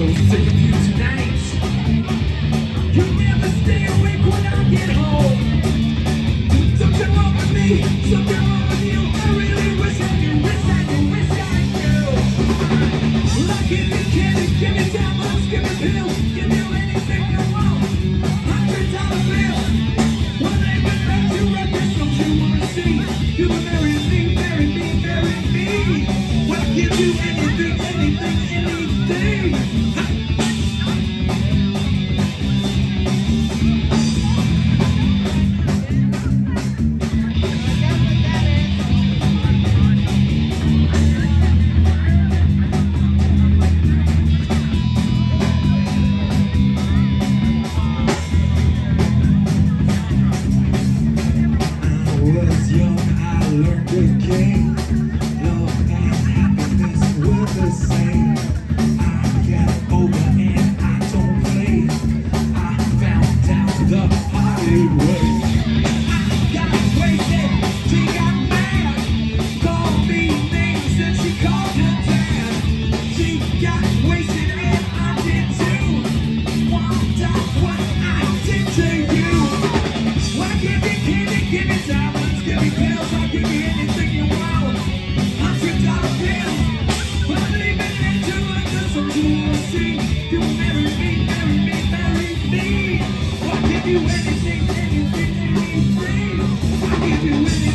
so sick of you tonight. You never stay awake when I get home. Something wrong with me, something wrong with you. I really wish I knew, wish I knew, wish I knew. Well, give me candy, give me diamonds, give me pills, give me anything you want. $100 bills. Well, they been back to records, don't you wanna see? You will marry me, marry me, marry me. Well, I'll give you anything, anything, anything. Was young, I learned the game. Love and happiness were the same. I get over and I don't play. I found out the hard way. I got wasted, she got mad. Called me names and she called her dad. She got wasted and I did too. Wonder what I did to you. Well, give me candy, give me diamonds, give me pills, I'll give you anything you want. $100 bills, but I'm leaving it to us, don't you wanna see? You will marry me, marry me, marry me. I'll give you anything, anything, anything. I'll give you anything.